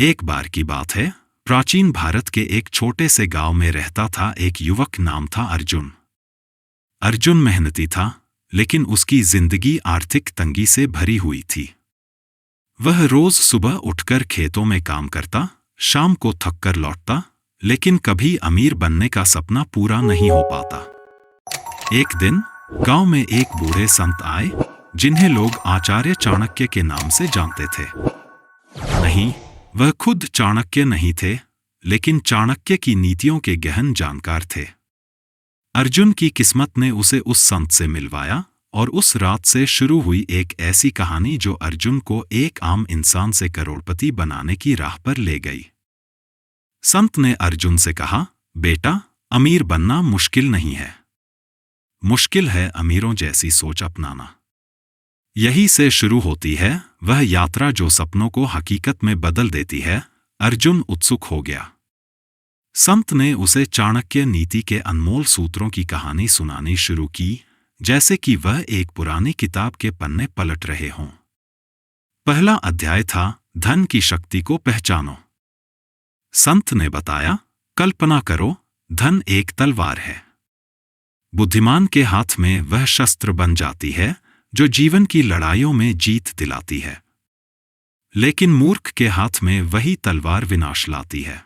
एक बार की बात है, प्राचीन भारत के एक छोटे से गांव में रहता था एक युवक, नाम था अर्जुन। अर्जुन मेहनती था, लेकिन उसकी जिंदगी आर्थिक तंगी से भरी हुई थी। वह रोज सुबह उठकर खेतों में काम करता, शाम को थककर लौटता, लेकिन कभी अमीर बनने का सपना पूरा नहीं हो पाता। एक दिन गांव में एक बूढ़े संत आए, जिन्हें लोग आचार्य चाणक्य के नाम से जानते थे। नहीं, वह खुद चाणक्य नहीं थे, लेकिन चाणक्य की नीतियों के गहन जानकार थे। अर्जुन की किस्मत ने उसे उस संत से मिलवाया, और उस रात से शुरू हुई एक ऐसी कहानी जो अर्जुन को एक आम इंसान से करोड़पति बनाने की राह पर ले गई। संत ने अर्जुन से कहा, बेटा, अमीर बनना मुश्किल नहीं है, मुश्किल है अमीरों जैसी सोच अपनाना। यही से शुरू होती है वह यात्रा जो सपनों को हकीकत में बदल देती है। अर्जुन उत्सुक हो गया। संत ने उसे चाणक्य नीति के अनमोल सूत्रों की कहानी सुनानी शुरू की, जैसे कि वह एक पुरानी किताब के पन्ने पलट रहे हों। पहला अध्याय था, धन की शक्ति को पहचानो। संत ने बताया, कल्पना करो, धन एक तलवार है। बुद्धिमान के हाथ में वह शस्त्र बन जाती है जो जीवन की लड़ाइयों में जीत दिलाती है, लेकिन मूर्ख के हाथ में वही तलवार विनाश लाती है।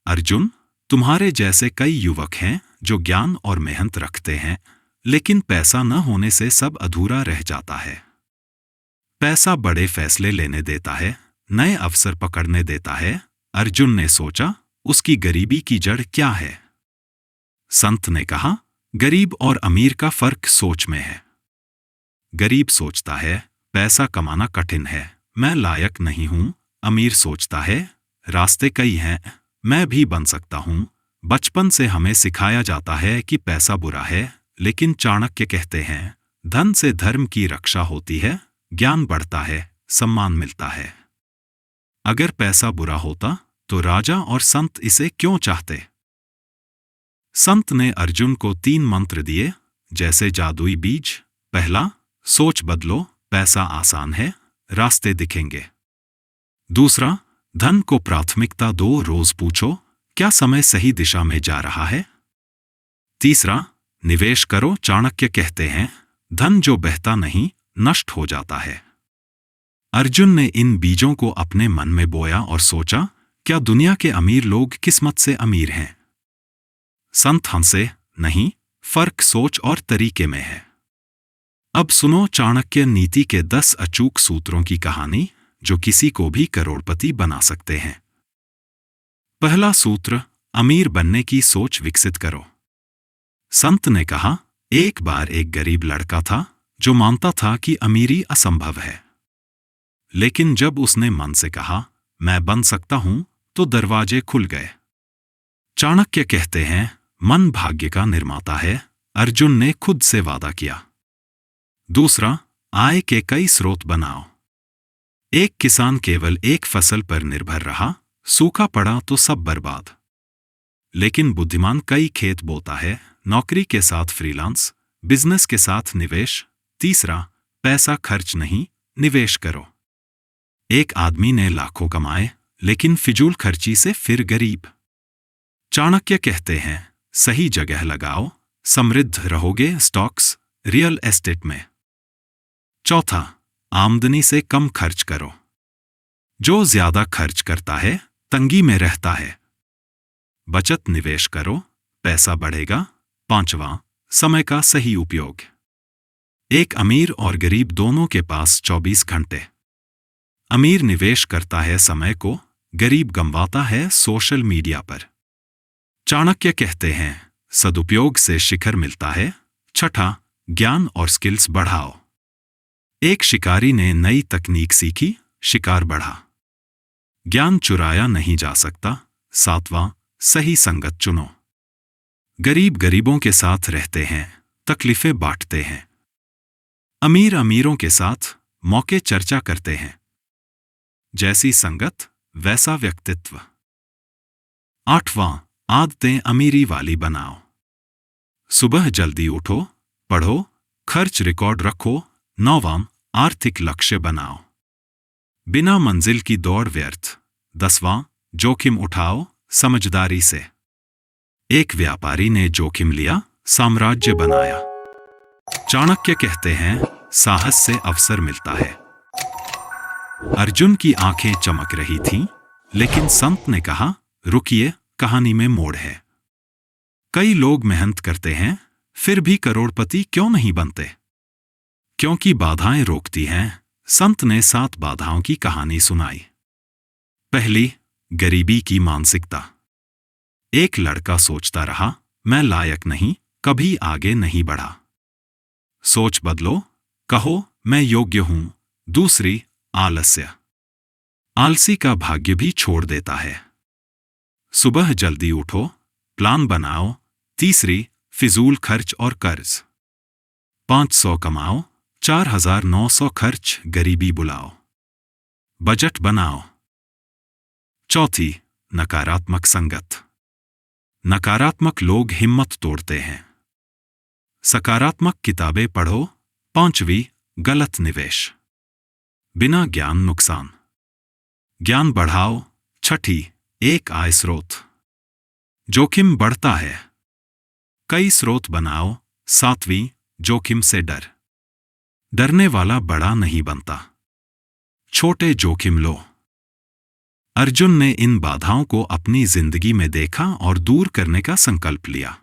अर्जुन, तुम्हारे जैसे कई युवक हैं जो ज्ञान और मेहनत रखते हैं, लेकिन पैसा न होने से सब अधूरा रह जाता है। पैसा बड़े फैसले लेने देता है, नए अवसर पकड़ने देता है। अर्जुन ने सोचा, उसकी गरीबी की जड़ क्या है? संत ने कहा, गरीब और अमीर का फर्क सोच में है। गरीब सोचता है, पैसा कमाना कठिन है, मैं लायक नहीं हूं। अमीर सोचता है, रास्ते कई हैं, मैं भी बन सकता हूं। बचपन से हमें सिखाया जाता है कि पैसा बुरा है, लेकिन चाणक्य कहते हैं, धन से धर्म की रक्षा होती है, ज्ञान बढ़ता है, सम्मान मिलता है। अगर पैसा बुरा होता तो राजा और संत इसे क्यों चाहते? संत ने अर्जुन को 3 मंत्र दिए, जैसे जादुई बीज। पहला, सोच बदलो, पैसा आसान है, रास्ते दिखेंगे। दूसरा, धन को प्राथमिकता दो, रोज पूछो, क्या समय सही दिशा में जा रहा है? तीसरा, निवेश करो, चाणक्य कहते हैं, धन जो बहता नहीं, नष्ट हो जाता है। अर्जुन ने इन बीजों को अपने मन में बोया और सोचा, क्या दुनिया के अमीर लोग किस्मत से अमीर हैं? संत हंसे, नहीं, फर्क सोच और तरीके में है। अब सुनो चाणक्य नीति के 10 अचूक सूत्रों की कहानी, जो किसी को भी करोड़पति बना सकते हैं। पहला सूत्र, अमीर बनने की सोच विकसित करो। संत ने कहा, एक बार एक गरीब लड़का था जो मानता था कि अमीरी असंभव है। लेकिन जब उसने मन से कहा, मैं बन सकता हूं, तो दरवाजे खुल गए। चाणक्य कहते हैं, मन भाग्य का निर्माता है। अर्जुन ने खुद से वादा किया। दूसरा, आय के कई स्रोत बनाओ। एक किसान केवल एक फसल पर निर्भर रहा, सूखा पड़ा तो सब बर्बाद। लेकिन बुद्धिमान कई खेत बोता है, नौकरी के साथ फ्रीलांस, बिजनेस के साथ निवेश। तीसरा, पैसा खर्च नहीं, निवेश करो। एक आदमी ने लाखों कमाए, लेकिन फिजूल खर्ची से फिर गरीब। चाणक्य कहते हैं, सही जगह लगाओ, समृद्ध रहोगे, स्टॉक्स, रियल एस्टेट में। चौथा, आमदनी से कम खर्च करो। जो ज्यादा खर्च करता है, तंगी में रहता है। बचत निवेश करो, पैसा बढ़ेगा। पांचवा, समय का सही उपयोग। एक अमीर और गरीब दोनों के पास 24 घंटे। अमीर निवेश करता है समय को, गरीब गंवाता है सोशल मीडिया पर। चाणक्य कहते हैं, सदुपयोग से शिखर मिलता है। छठा, ज्ञान और स्किल्स बढ़ाओ। एक शिकारी ने नई तकनीक सीखी, शिकार बढ़ा। ज्ञान चुराया नहीं जा सकता। सातवां, सही संगत चुनो। गरीब गरीबों के साथ रहते हैं, तकलीफें बांटते हैं। अमीर अमीरों के साथ मौके चर्चा करते हैं। जैसी संगत वैसा व्यक्तित्व। आठवां, आदतें अमीरी वाली बनाओ। सुबह जल्दी उठो, पढ़ो, खर्च रिकॉर्ड रखो। नौवां, आर्थिक लक्ष्य बनाओ। बिना मंजिल की दौड़ व्यर्थ, 10वां, जोखिम उठाओ समझदारी से। एक व्यापारी ने जोखिम लिया, साम्राज्य बनाया। चाणक्य कहते हैं, साहस से अवसर मिलता है। अर्जुन की आंखें चमक रही थीं, लेकिन संत ने कहा, रुकिए, कहानी में मोड़ है। कई लोग मेहनत करते हैं, फिर भी करोड़पति क्यों नहीं बनते? क्योंकि बाधाएं रोकती हैं। संत ने 7 बाधाओं की कहानी सुनाई। पहली, गरीबी की मानसिकता। एक लड़का सोचता रहा, मैं लायक नहीं, कभी आगे नहीं बढ़ा। सोच बदलो, कहो मैं योग्य हूं। दूसरी, आलस्य। आलसी का भाग्य भी छोड़ देता है। सुबह जल्दी उठो, प्लान बनाओ। तीसरी, फिजूल खर्च और कर्ज। 500 कमाओ, 4900 खर्च, गरीबी बुलाओ। बजट बनाओ। चौथी, नकारात्मक संगत। नकारात्मक लोग हिम्मत तोड़ते हैं। सकारात्मक किताबें पढ़ो। पांचवी, गलत निवेश। बिना ज्ञान नुकसान। ज्ञान बढ़ाओ। छठी, एक आय स्रोत। जोखिम बढ़ता है, कई स्रोत बनाओ। सातवीं, जोखिम से डर। डरने वाला बड़ा नहीं बनता, छोटे जोखिम लो। अर्जुन ने इन बाधाओं को अपनी जिंदगी में देखा और दूर करने का संकल्प लिया।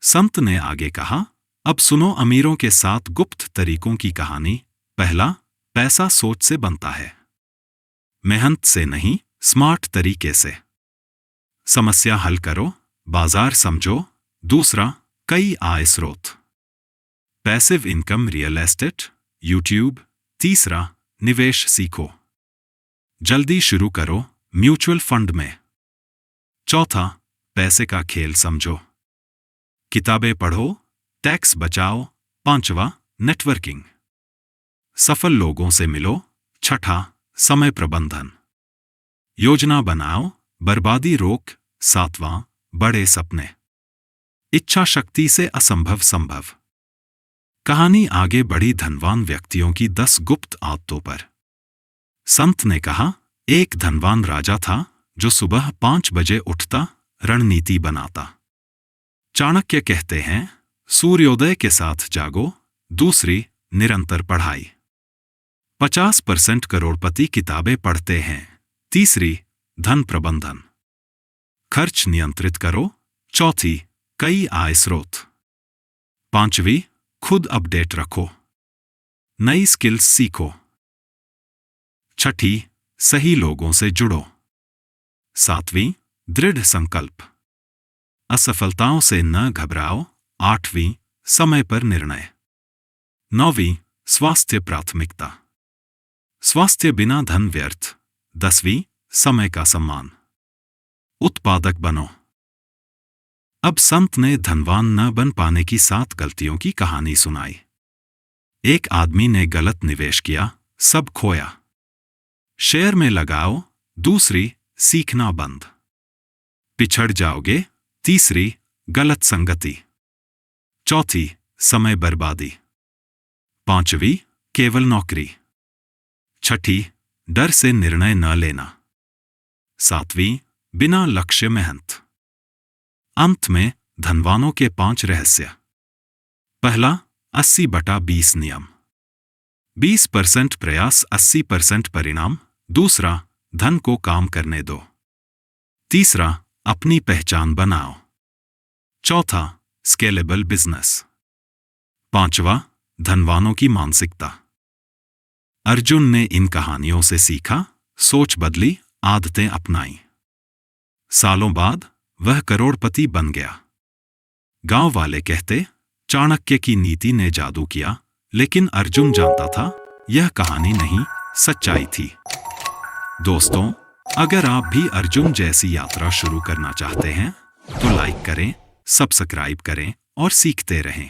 संत ने आगे कहा, अब सुनो अमीरों के 7 गुप्त तरीकों की कहानी। पहला, पैसा सोच से बनता है, मेहनत से नहीं, स्मार्ट तरीके से। समस्या हल करो, बाजार समझो। दूसरा, कई आय स्रोत, passive income, real estate, YouTube. तीसरा, निवेश सीखो, जल्दी शुरू करो, म्यूचुअल फंड में। चौथा, पैसे का खेल समझो, किताबें पढ़ो, टैक्स बचाओ। पांचवा, नेटवर्किंग, सफल लोगों से मिलो। छठा, समय प्रबंधन, योजना बनाओ, बर्बादी रोक। सातवां, बड़े सपने, इच्छा शक्ति से असंभव संभव। कहानी आगे बढ़ी धनवान व्यक्तियों की 10 गुप्त आदतों पर। संत ने कहा, एक धनवान राजा था जो सुबह 5 बजे उठता, रणनीति बनाता। चाणक्य कहते हैं, सूर्योदय के साथ जागो। दूसरी, निरंतर पढ़ाई। 50% करोड़पति किताबें पढ़ते हैं। तीसरी, धन प्रबंधन, खर्च नियंत्रित करो। चौथी, कई आय स्रोत। पांचवी, खुद अपडेट रखो, नई स्किल्स सीखो। छठी, सही लोगों से जुड़ो। सातवीं, दृढ़ संकल्प, असफलताओं से न घबराओ। आठवीं, समय पर निर्णय। नौवीं, स्वास्थ्य प्राथमिकता, स्वास्थ्य बिना धन व्यर्थ। 10वीं, समय का सम्मान, उत्पादक बनो। अब संत ने धनवान न बन पाने की 7 गलतियों की कहानी सुनाई। एक आदमी ने गलत निवेश किया, सब खोया। शेयर में लगाओ। दूसरी, सीखना बंद, पिछड़ जाओगे। तीसरी, गलत संगति। चौथी, समय बर्बादी। पांचवी, केवल नौकरी। छठी, डर से निर्णय न लेना। सातवीं, बिना लक्ष्य मेहनत। अंत में धनवानों के 5 रहस्य। पहला, 80/20 नियम, 20% प्रयास, 80% परिणाम। दूसरा, धन को काम करने दो। तीसरा, अपनी पहचान बनाओ। चौथा, स्केलेबल बिजनेस। पांचवा, धनवानों की मानसिकता। अर्जुन ने इन कहानियों से सीखा, सोच बदली, आदतें अपनाई। सालों बाद वह करोड़पति बन गया। गांव वाले कहते, चाणक्य की नीति ने जादू किया, लेकिन अर्जुन जानता था यह कहानी नहीं, सच्चाई थी। दोस्तों, अगर आप भी अर्जुन जैसी यात्रा शुरू करना चाहते हैं तो लाइक करें, सब्सक्राइब करें और सीखते रहें।